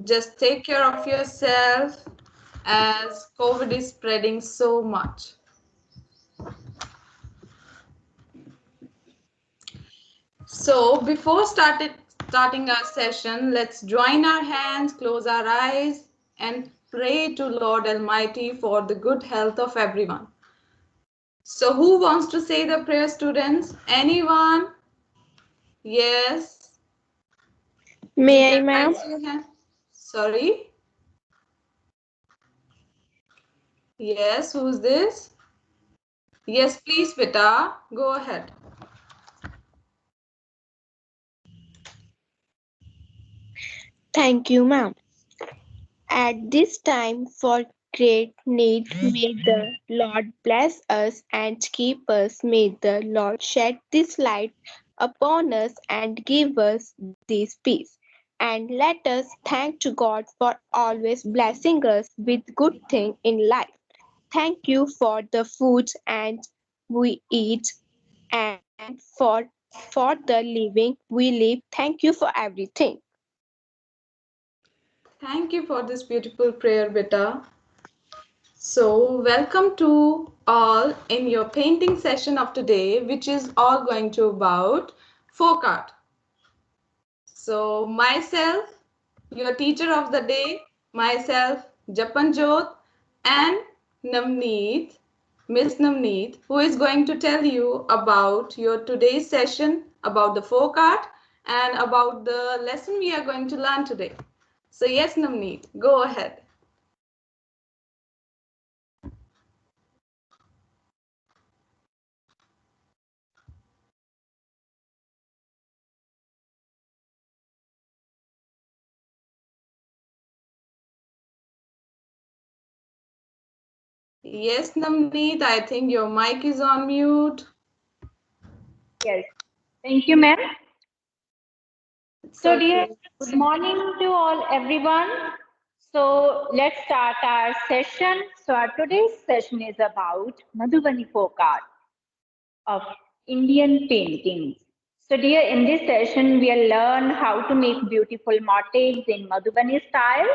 Just take care of yourself as COVID is spreading so much. So before starting our session, let's join our hands, close our eyes, and pray to Lord Almighty for the good health of everyone. So who wants to say the prayer, students? Anyone? Yes. You May I, can ma'am? raise your hand. Sorry. Yes, who's this? Yes, please, Vita. Go ahead. Thank you, ma'am. At this time for great need, may the Lord bless us and keep us. May the Lord shed this light upon us and give us this peace. And let us thank to God for always blessing us with good things in life. Thank you for the foods and we eat and for the living we live. Thank you for everything. Thank you for this beautiful prayer, Vita. So, welcome to all in your painting session of today, which is all going to about folk art. So, myself, your teacher of the day, myself, Japanjot, and Navneet, Miss Navneet, who is going to tell you about your today's session about the folk art and about the lesson we are going to learn today. So, yes, Navneet, go ahead. Yes, Navneet, I think your mic is on mute. Yes, thank you, ma'am. It's So, dear, okay. good morning to all everyone. So, let's start our session. So, our today's session is about Madhubani folk art of Indian paintings. So, dear, in this session, we'll learn how to make beautiful motifs in Madhubani style.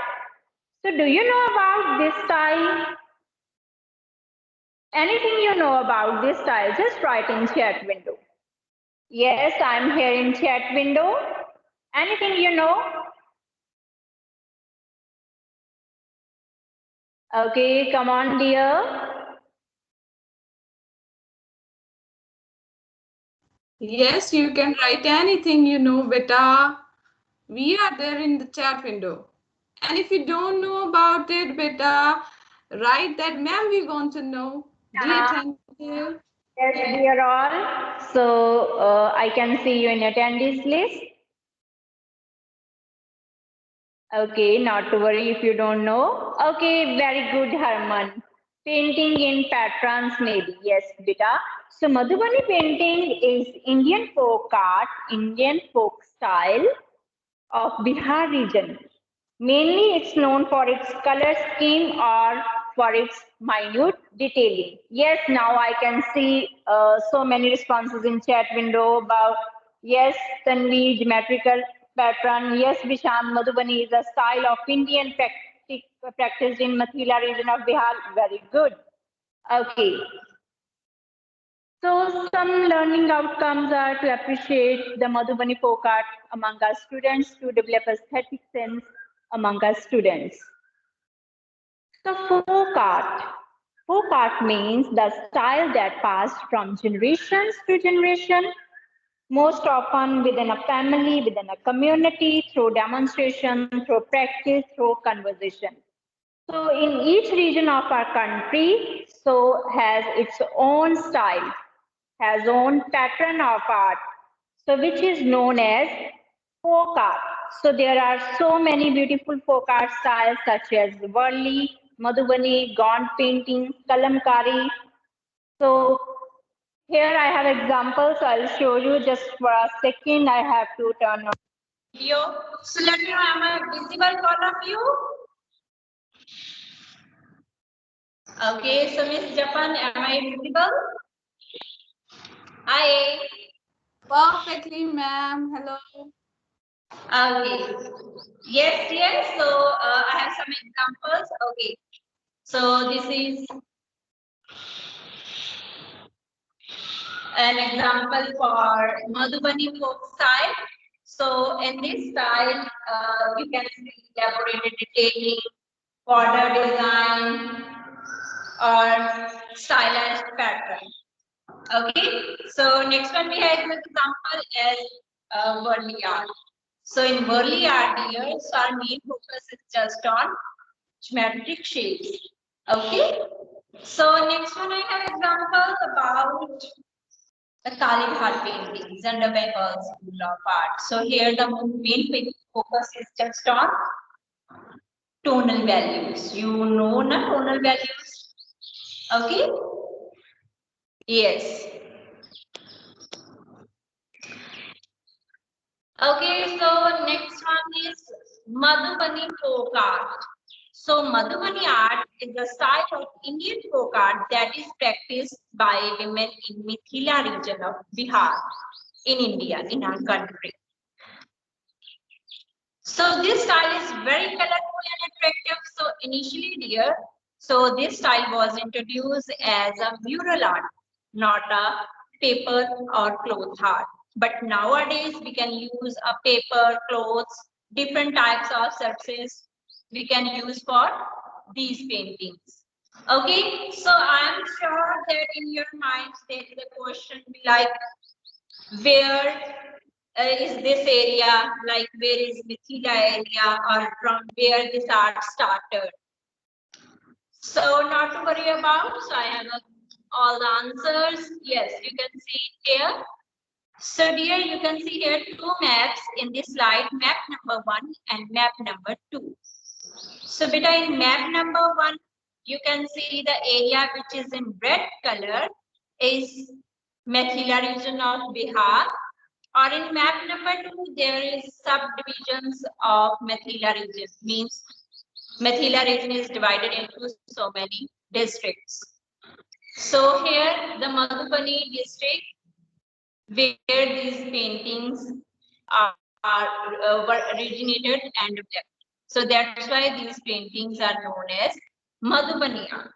So, do you know about this style? Anything you know about this style, just write in chat window. Yes, I'm here in chat window. Anything you know? Okay, come on, dear. Yes, you can write anything you know, beta. We are there in the chat window. And if you don't know about it, beta, write that, ma'am, we want to know. Dear, Uh, thank you. yes, dear all. So I can see you in attendees list. Okay, not to worry if you don't know. Okay, very good, Harman. Painting in patterns, maybe. Yes, beta. So Madhubani painting is Indian folk art, Indian folk style of Bihar region. Mainly, it's known for its color scheme or for its minute detailing. Yes, now I can see so many responses in chat window about yes, Tanvi, geometrical pattern. Yes, Bishan, Madhubani is a style of Indian practiced in Mathila region of Bihar. Very good. Okay. So some learning outcomes are to appreciate the Madhubani folk art among our students, to develop aesthetic sense among our students. So folk art means the style that passed from generations to generation, most often within a family, within a community, through demonstration, through practice, through conversation. So in each region of our country, so has its own style, has own pattern of art, so which is known as folk art. So there are so many beautiful folk art styles such as Varli, Madhubani, Gaunt painting, Kalamkari. So here I have examples. I'll show you just for a second. I have to turn on video. So let me know, am I visible for all of you? Okay, so Miss Japan, am I visible? Hi. Perfectly, ma'am. Hello. Okay. Yes, yes. So I have some examples. Okay. So this is an example for Madhubani folk style. So in this style, you can see elaborated detailing, border design, or stylized pattern. Okay. So next one we have an example is Burli art. So in Burli art here, so our main focus is just on geometric shapes. Okay. So next one I have examples about the Kali Ghat paintings and the Bengal school of art. So here the main focus is just on tonal values. You know na tonal values? Okay? Yes. Okay, so next one is Madhubani folk art. So Madhubani art is a style of Indian folk art that is practiced by women in Mithila region of Bihar in India, in our country. So this style is very colorful and attractive. So initially dear, so this style was introduced as a mural art, not a paper or cloth art. But nowadays we can use a paper, clothes, different types of surfaces we can use for these paintings. Okay, so I am sure that in your minds there is a question like where is this area, like where is Mithila area or from where this art started. So not to worry about, so I have all the answers. Yes, you can see here. So dear, you can see here two maps in this slide, map number 1 and map number 2. So beta in map number 1, you can see the area which is in red color is Mithila region of Bihar. Or in map number 2, there is subdivisions of Mithila region. Means Mithila region is divided into so many districts. So here the Madhubani district where these paintings were originated and developed. So that's why these paintings are known as Madhubani art.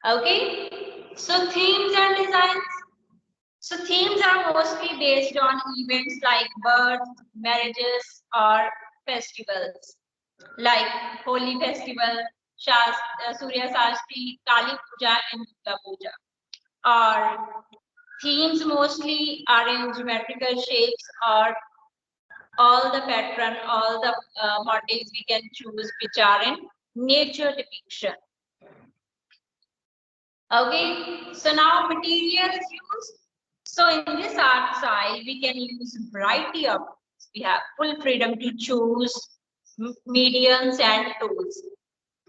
Okay. So themes and designs. So themes are mostly based on events like birth, marriages, or festivals like Holi festival, Surya Shastri, Kali Puja, and Durga Puja. Or themes mostly are in geometrical shapes or all the pattern, all the motifs we can choose which are in nature depiction. Okay, so now materials used. So in this art style, we can use variety of tools. We have full freedom to choose mediums and tools.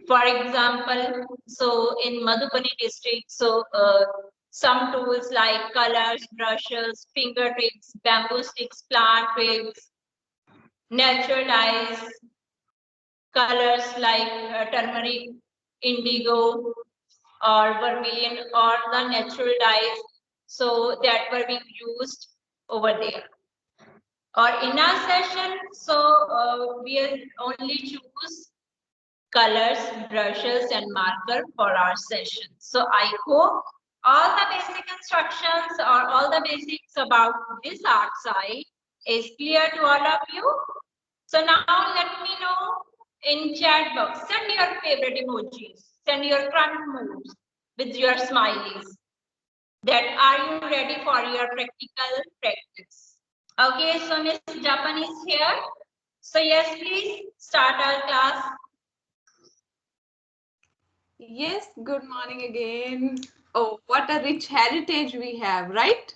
For example, so in Madhubani district, so some tools like colors, brushes, finger tricks, bamboo sticks, plant twigs, natural dyes, colors like turmeric, indigo, or vermilion, or the natural dyes, so that were being used over there. Or in our session, so we'll only choose colors, brushes, and marker for our session. So I hope all the basic instructions or all the basics about this art side is clear to all of you. So now let me know in chat box. Send your favorite emojis. Send your front moves with your smileys. That are you ready for your practical practice? Okay, so Miss Japan is here. So yes, please start our class. Yes, good morning again. Oh, what a rich heritage we have, right?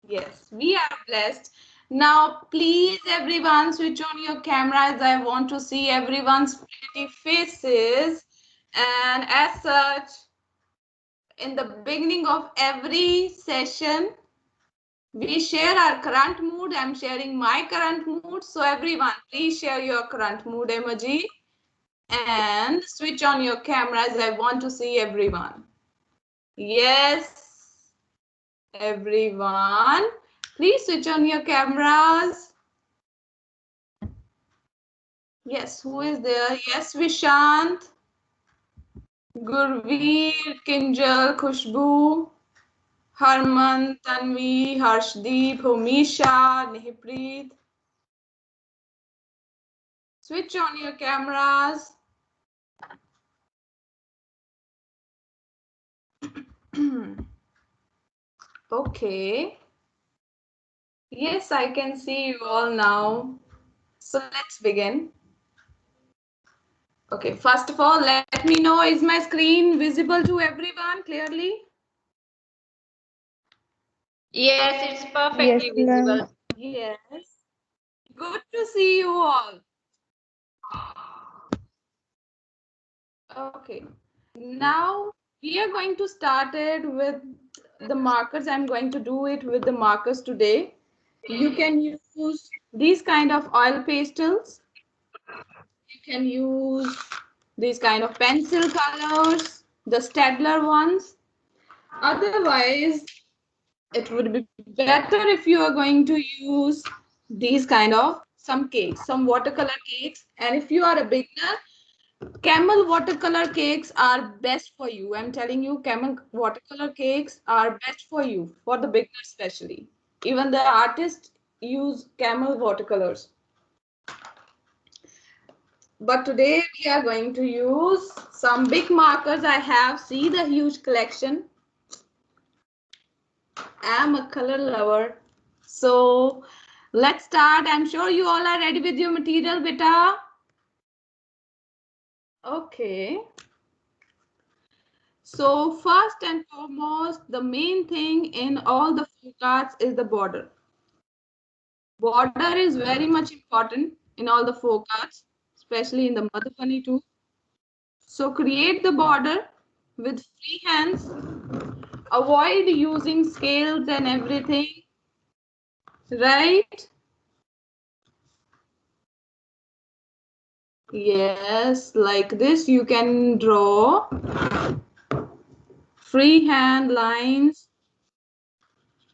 Yes, we are blessed. Now, please, everyone, switch on your cameras. I want to see everyone's pretty faces. And as such, in the beginning of every session, we share our current mood. I'm sharing my current mood. So, everyone, please share your current mood emoji and switch on your cameras. I want to see everyone. Yes, everyone. Please switch on your cameras. Yes, who is there? Yes, Vishant, Gurveer, Kinjal, Khushbu, Harman, Tanvi, Harshdeep, Homisha, Nihpreet. Switch on your cameras. Okay. Yes, I can see you all now. So let's begin. Okay, first of all, let me know, is my screen visible to everyone clearly? Yes, it's Yes, perfectly ma'am. visible. Yes. Good to see you all. Okay. Now we are going to start it with the markers. I'm going to do it with the markers today. You can use these kind of oil pastels. You can use these kind of pencil colors, the Stadler ones. Otherwise, it would be better if you are going to use these kind of some cakes, some watercolor cakes. And if you are a beginner, camel watercolor cakes are best for you. I'm telling you, camel watercolor cakes are best for you, for the beginner especially. Even the artists use camel watercolors. But today we are going to use some big markers I have. See the huge collection. I'm a color lover. So let's start. I'm sure you all are ready with your material, beta. Okay. So first and foremost, the main thing in all the folk arts is the border. Border is very much important in all the folk arts, especially in the Madhubani too. So create the border with free hands. Avoid using scales and everything, right? Yes, like this you can draw freehand lines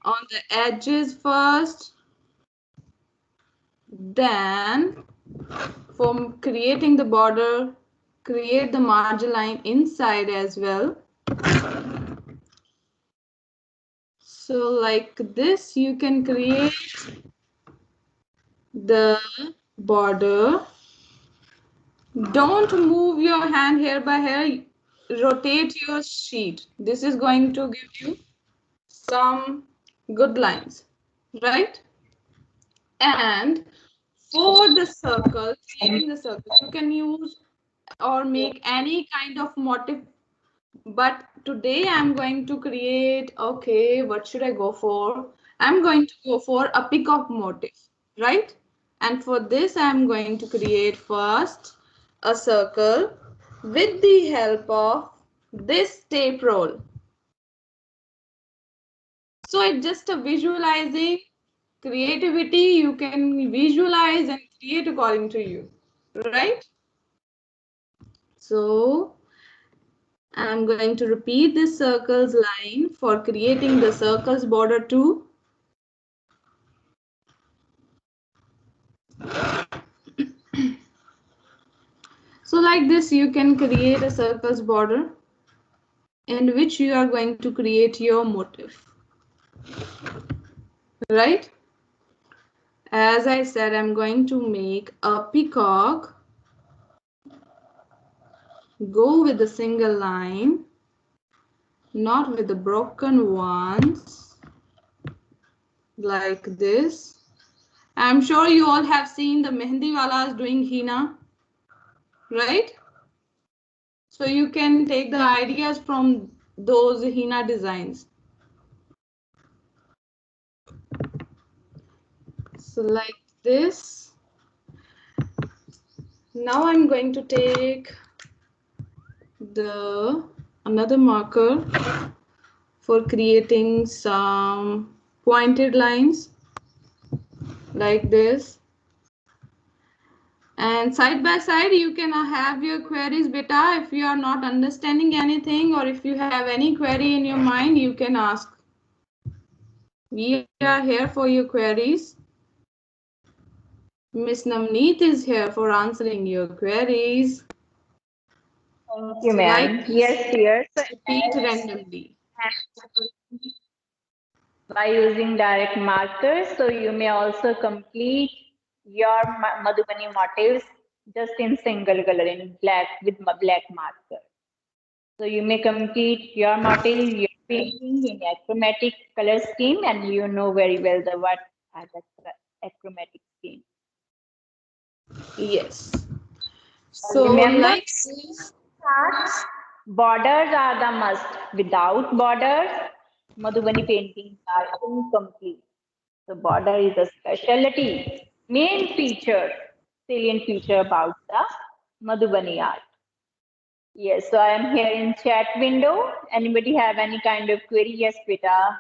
on the edges first, then for creating the border, create the margin line inside as well. So like this you can create the border. Don't move your hand here by here, rotate your sheet. This is going to give you some good lines, right? And for the circle, creating the circle, you can use or make any kind of motif. But today I'm going to create, okay, what should I go for? I'm going to go for a peacock motif, right? And for this, I'm going to create first a circle with the help of this tape roll. So it's just a visualizing creativity. You can visualize and create according to you, right? So I'm going to repeat this circles line for creating the circles border too. So like this, you can create a circles border in which you are going to create your motif, right? As I said, I'm going to make a peacock. Go with a single line, not with the broken ones, like this. I'm sure you all have seen the Mehndi walas doing henna, right? So you can take the ideas from those henna designs. So like this. Now I'm going to take the another marker for creating some pointed lines like this. And side by side, you can have your queries, beta. If you are not understanding anything or if you have any query in your mind, you can ask. We are here for your queries. Miss Namneet is here for answering your queries. Thank you, So like ma'am. Yes, dear. So repeat randomly. by using direct markers, so you may also complete your Madhubani motifs just in single color in black with black marker. So you may complete your motif, your painting in achromatic color scheme, and you know very well the what are the achromatic scheme. Yes. And So remember, like this. borders are the must. Without borders, Madhubani paintings are incomplete. The border is a specialty, main feature, salient feature about the Madhubani art. Yes, so I am here in chat window. Anybody have any kind of query? Yes, beta.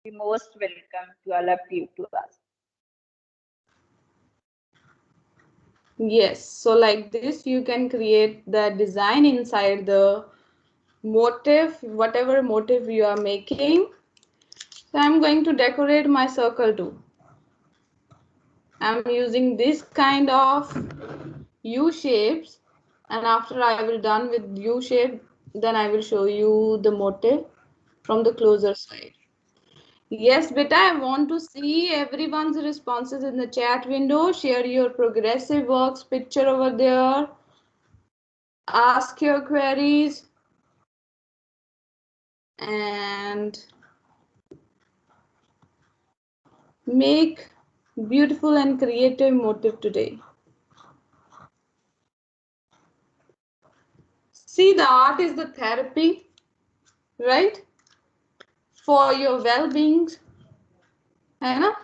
Be most welcome to all of you to ask. Yes. So like this you can create the design inside the motif, whatever motif you are making. So I'm going to decorate my circle too. I'm using this kind of U shapes, and after I will done with U shape, then I will show you the motif from the closer side. Yes, beta, I want to see everyone's responses in the chat window. Share your progressive works picture over there. Ask your queries and make beautiful and creative motif today. See, the art is the therapy, right? For your well-being, है ना?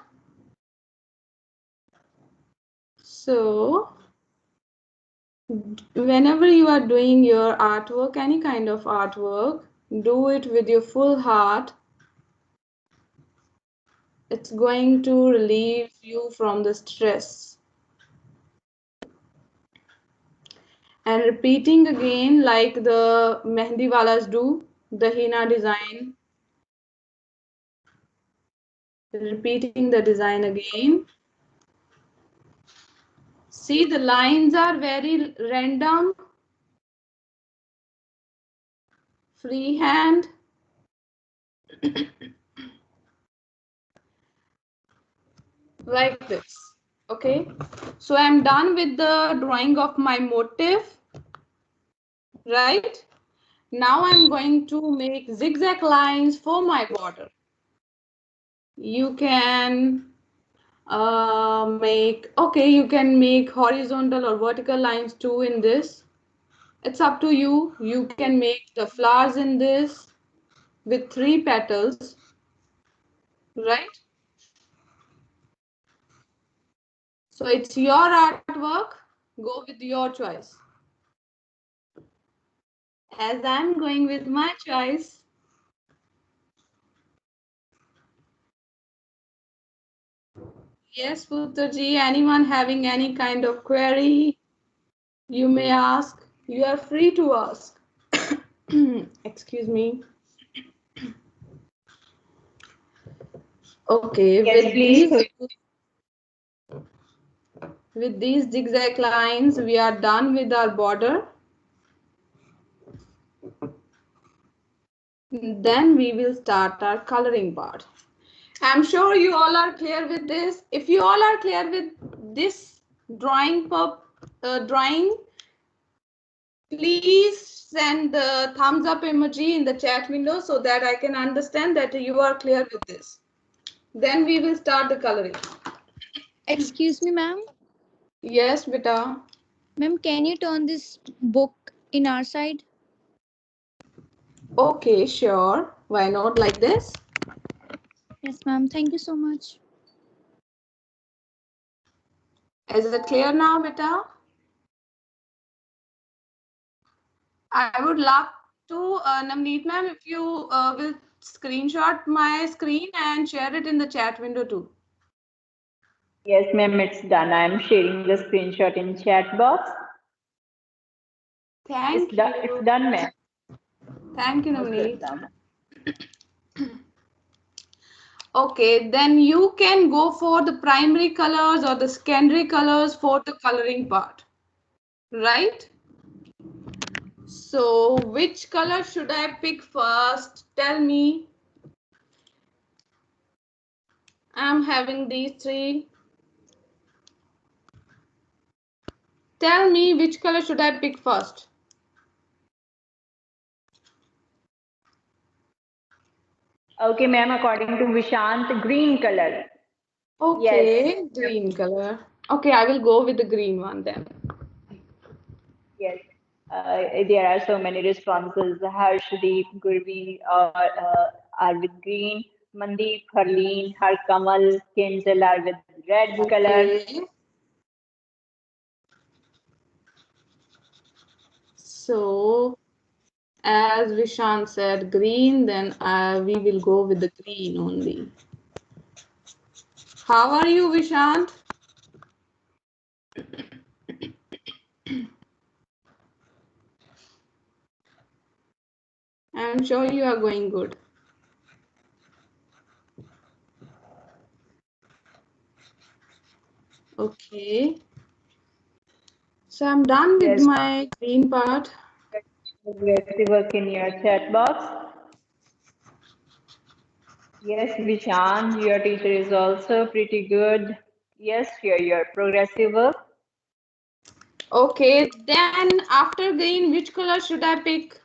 So, whenever you are doing your artwork, any kind of artwork, do it with your full heart. It's going to relieve you from the stress. And repeating again like the Mehndi walas do, the henna design. Repeating the design again. See, the lines are very random, freehand. Like this. Okay, so I'm done with the drawing of my motif, right? Now I'm going to make zigzag lines for my border. You can you can make horizontal or vertical lines too in this. It's up to you. You can make the flowers in this with 3 petals, right? So it's your artwork. Go with your choice. As I'm going with my choice. Yes, Putraji, anyone having any kind of query, you may ask. You are free to ask. Excuse me. Okay, Yes, please. with these zigzag lines, we are done with our border. Then we will start our coloring part. I'm sure you all are clear with this. If you all are clear with this drawing, please send the thumbs up emoji in the chat window so that I can understand that you are clear with this. Then we will start the coloring. Excuse me, ma'am. Yes, beta. Ma'am, can you turn this book in our side? Okay, sure. Why not like this? Yes, ma'am. Thank you so much. Is it clear now, beta? I would love to, Namneet ma'am, if you will screenshot my screen and share it in the chat window too. Yes, ma'am, it's done. I am sharing the screenshot in chat box. Thank you. It's done, ma'am. Thank you, Most Namneet. welcome. Okay, then you can go for the primary colors or the secondary colors for the coloring part, right? So, which color should I pick first? Tell me. I'm having these three. Tell me which color should I pick first? Okay, ma'am, according to Vishant, green color. Yes, Okay, green color. Okay, I will go with the green one then. yes. There are so many responses. Harshdeep, Gurvi are with green. Mandeep, Harleen, Harkamal, Kinjal are with red color. Okay. So, as Vishant said green, then we will go with the green only. How are you, Vishant? I'm sure you are going good. Okay. So I'm done with Yes, my green part. aggressive work in your chat box. Yes, Vishant, your teacher is also pretty good. Yes, share your progressive work. Okay, then after green, which color should I pick?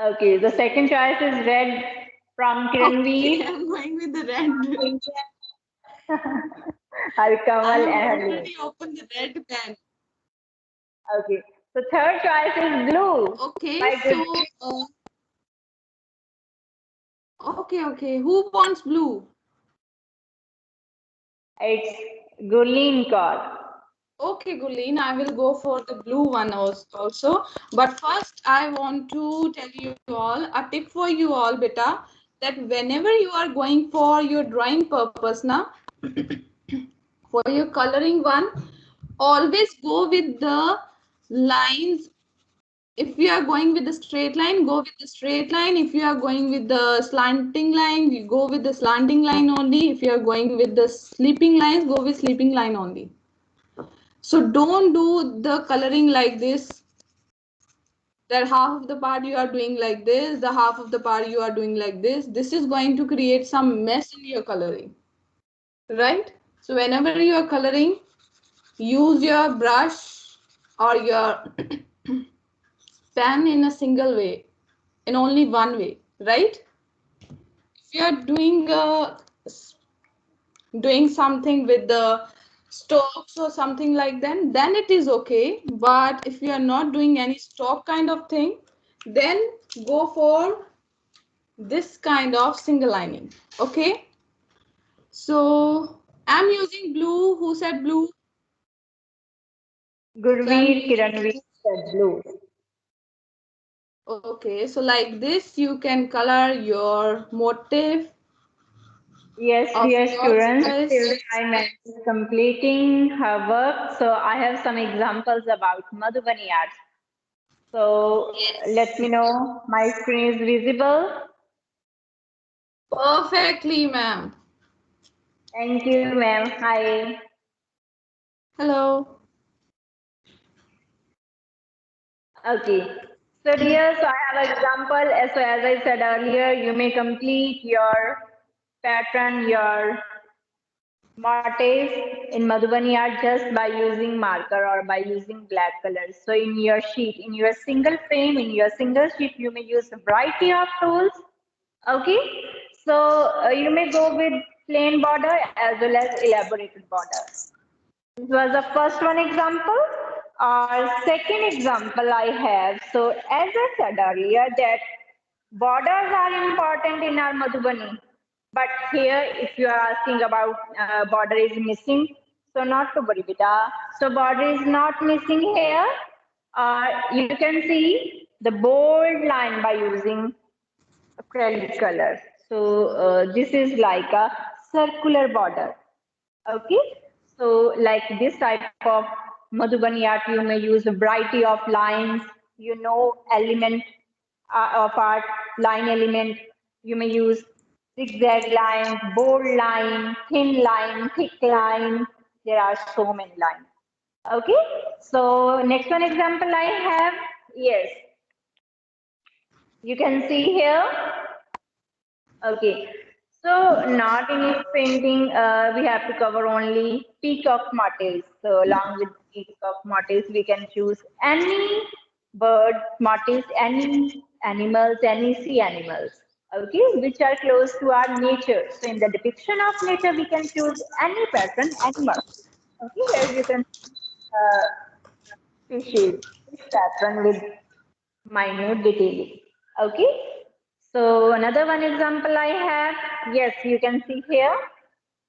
Okay, the second choice is red from Okay, Kiranveer, I'm going with the red. I Harkamal, have and Harleen. already opened the red pen. Okay, so third choice is blue. Okay, My so good, okay. Who wants blue? it's Gurleen Kaur. Okay, Gulleen, I will go for the blue one also. But first, I want to tell you all a tip for you all, beta, that whenever you are going for your drawing purpose now, for your coloring one, always go with the lines. If you are going with the straight line, go with the straight line. If you are going with the slanting line, you go with the slanting line only. If you are going with the sleeping lines, go with sleeping line only. So don't do the coloring like this, that half of the part you are doing like this, the half of the part you are doing like this. This is going to create some mess in your coloring, right? So whenever you are coloring, use your brush or your pen in a single way, in only one way, right? If you are doing something with the strokes or something like that, then it is okay. But if you are not doing any stroke kind of thing, then go for this kind of single lining. Okay, so I'm using blue. Who said blue? So I'm Gurveer, using Kiranveer said blue. okay, so like this you can color your motif Yes, of dear your students, till the choice. time is completing her work. So I have some examples about Madhubani art. So let Yes, me know my screen is visible. perfectly, ma'am. Thank you, ma'am. Hi. Hello. Okay. So dear, so I have an example. So as I said earlier, you may complete your pattern, your motifs in Madhubani art just by using marker or by using black colors. So in your sheet, in your single frame, in your single sheet, you may use a variety of tools. Okay. So you may go with plain border as well as elaborated border. This was the first one example. Our second example I have. So as I said earlier that borders are important in our Madhubani. But here, if you are asking about border is missing, so not to worry, beta. So border is not missing here. You can see the bold line by using acrylic color. So this is like a circular border. Okay, so like this type of Madhubani art, you may use a variety of lines, element of art, line element. You may use zigzag line, bold line, thin line, thick line. There are so many lines. Okay, so next one example I have, yes, you can see here. Okay, so not in each painting we have to cover only peacock motifs. So along with peacock motifs, we can choose any bird motifs, any animals, any sea animals. Okay, which are close to our nature. So in the depiction of nature, we can choose any pattern, animal. Okay, here you can uh, species, fish pattern with minute detailing. Okay. So another one example I have, yes, you can see here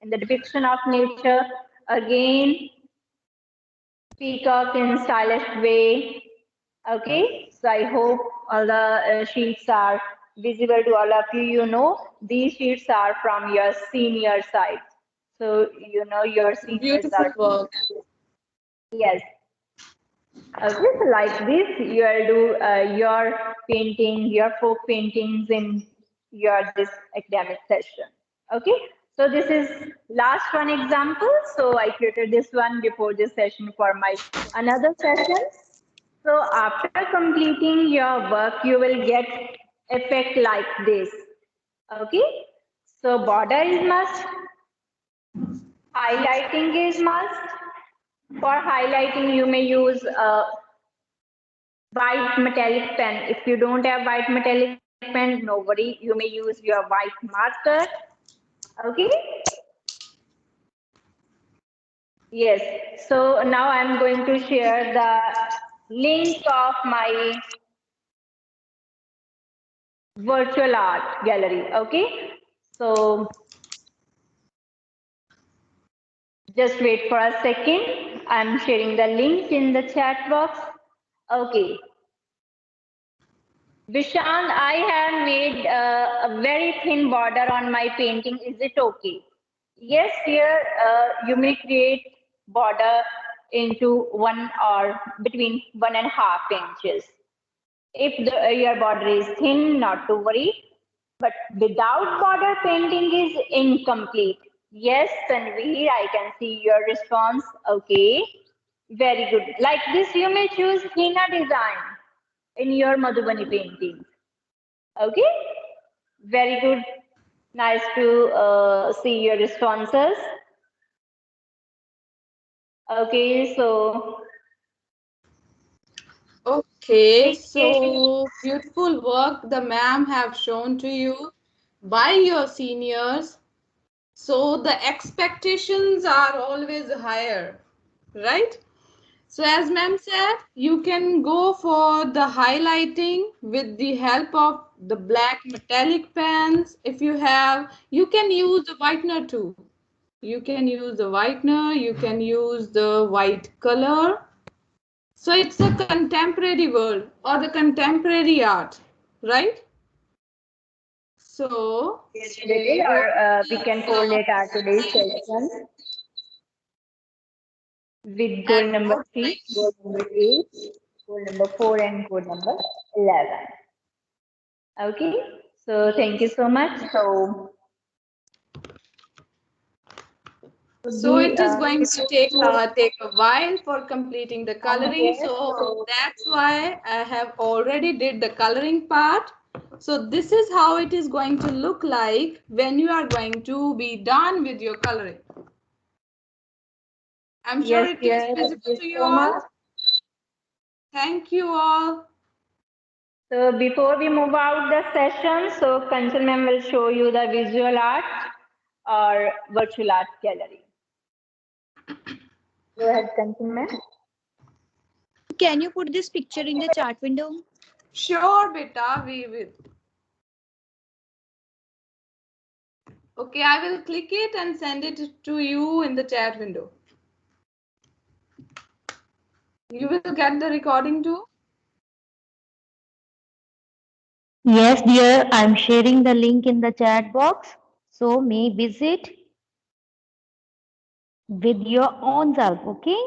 in the depiction of nature, again, peacock in stylish way. Okay. So I hope all the sheets are visible to all of you. You know, these sheets are from your senior side. So you know your seniors Beautiful are, work. yes. Okay, so like this, you will do your painting, your folk paintings in your this academic session. Okay, so this is last one example. So I created this one before this session for my another session. So after completing your work, you will get effect like this. Okay, so border is must, highlighting is must. For highlighting, you may use white metallic pen. If you don't have white metallic pen, no worry, you may use your white marker. Okay. Yes. So now I'm going to share the link of my virtual art gallery. Okay. So just wait for a second. I'm sharing the link in the chat box. Okay. Vishant, I have made a very thin border on my painting. Is it okay? Yes, here you may create border into one or between 1.5 inches. If your border is thin, not to worry. But without border, painting is incomplete. Yes, Tanveer, I can see your response. Okay, very good. Like this, you may choose henna design in your Madhubani painting. Okay, very good. Nice to see your responses. Okay, so Okay, okay, so beautiful work the ma'am have shown to you by your seniors. So the expectations are always higher, right? So as ma'am said, you can go for the highlighting with the help of the black metallic pens. If you have, you can use the whitener too. You can use the whitener, you can use the white color. So it's a contemporary world or the contemporary art, right? So related, or we can correlate our today's session with goal number 3, goal number 8, goal number 4, and goal number 11. Okay, so thank you so much. So so we it is going to take a while for completing the coloring. yes, So that's why I have already did the coloring part. So this is how it is going to look like when you are going to be done with your coloring. I'm sure yes, it is yes, thank visible you to you so much. all. Thank you all. So before we move out the session, so Kanchan ma'am will show you the visual art or virtual art gallery. Go ahead, Kanchan ma'am. Can you put this picture in the chat window? Sure, beta, we will. Okay, I will click it and send it to you in the chat window. You will get the recording too? Yes, dear, I'm sharing the link in the chat box. So may visit with your own self, okay?